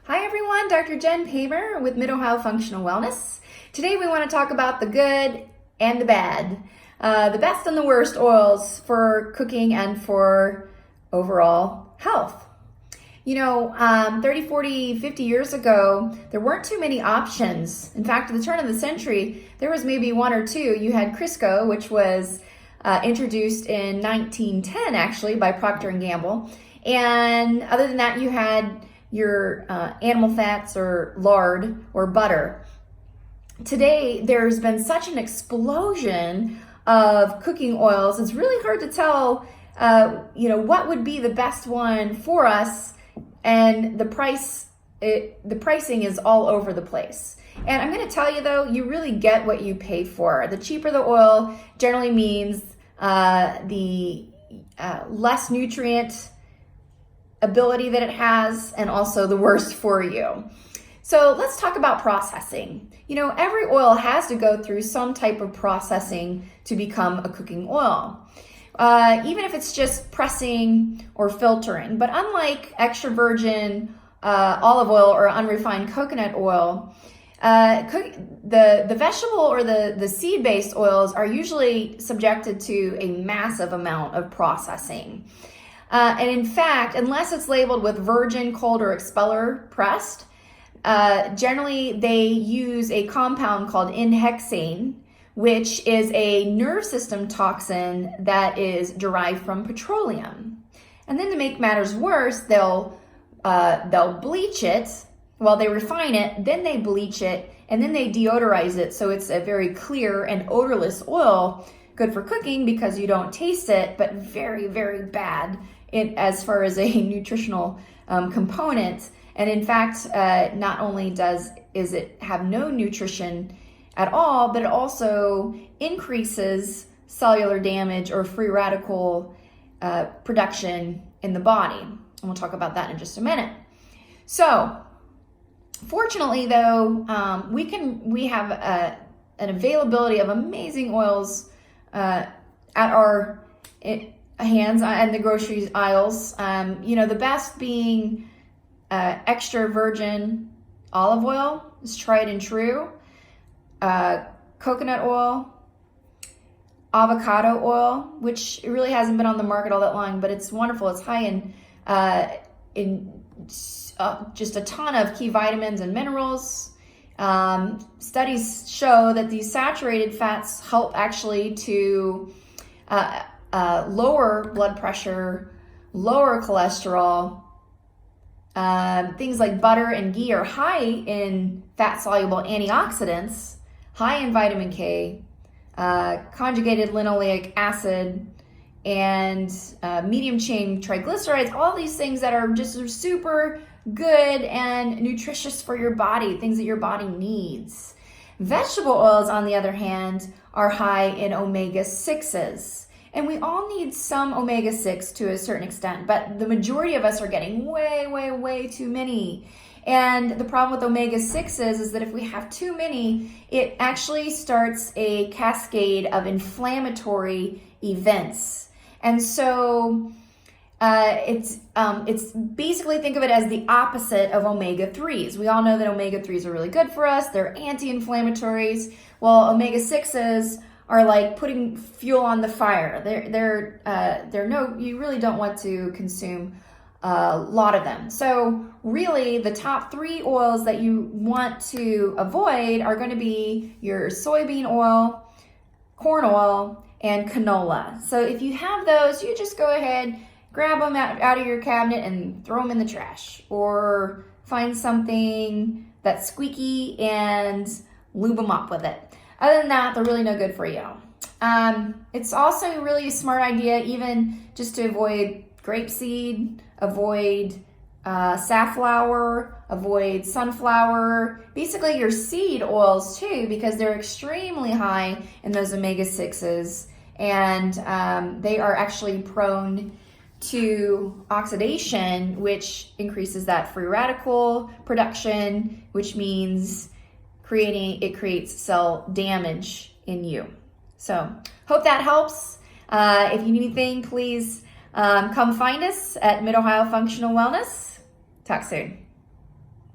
Hi everyone, Dr. Jen Pamer with Mid-Ohio Functional Wellness. Today we want to talk about the good and the bad, the best and the worst oils for cooking and for overall health. 30, 40, 50 years ago, there weren't too many options. In fact, at the turn of the century, there was maybe one or two. You had Crisco, which was introduced in 1910 actually by Procter & Gamble. And other than that, you had your animal fats or lard or butter. Today, there's been such an explosion of cooking oils. It's really hard to tell, what would be the best one for us, and the pricing is all over the place. And I'm going to tell you though, you really get what you pay for. The cheaper the oil generally means the less nutrient ability that it has, and also the worst for you. So let's talk about processing. Every oil has to go through some type of processing to become a cooking oil, even if it's just pressing or filtering. But unlike extra virgin olive oil or unrefined coconut oil, the vegetable or the seed-based oils are usually subjected to a massive amount of processing. And in fact, unless it's labeled with virgin, cold, or expeller pressed, generally they use a compound called N-hexane, which is a nerve system toxin that is derived from petroleum. And then to make matters worse, they'll bleach it while they refine it, then they bleach it, and then they deodorize it so it's a very clear and odorless oil, good for cooking because you don't taste it, but very, very bad as far as a nutritional component. And in fact, not only is it have no nutrition at all, but it also increases cellular damage or free radical production in the body. And we'll talk about that in just a minute. So, fortunately though, we have an availability of amazing oils at our hands and the grocery aisles. The best being extra virgin olive oil is tried and true. Coconut oil, avocado oil, which really hasn't been on the market all that long, but it's wonderful. It's high in just a ton of key vitamins and minerals. Studies show that these saturated fats help actually to lower blood pressure, lower cholesterol. Things like butter and ghee are high in fat-soluble antioxidants, high in vitamin K, conjugated linoleic acid, and medium-chain triglycerides, all these things that are just super good and nutritious for your body, things that your body needs. Vegetable oils, on the other hand, are high in omega-6s. And we all need some omega-6 to a certain extent, but the majority of us are getting way, way, way too many. And the problem with omega-6s is that if we have too many, it actually starts a cascade of inflammatory events. And so it's basically, think of it as the opposite of omega-3s. We all know that omega-3s are really good for us. They're anti-inflammatories. Well, omega-6s are like putting fuel on the fire. You really don't want to consume a lot of them. So really the top 3 oils that you want to avoid are going to be your soybean oil, corn oil, and canola. So if you have those, you just go ahead, grab them out of your cabinet and throw them in the trash, or find something that's squeaky and lube them up with it. Other than that, they're really no good for you. It's also really a smart idea even just to avoid grapeseed, avoid safflower, avoid sunflower, basically your seed oils too, because they're extremely high in those omega-6s, and they are actually prone to oxidation, which increases that free radical production, which means it creates cell damage in you. So hope that helps. If you need anything, please come find us at Mid-Ohio Functional Wellness. Talk soon.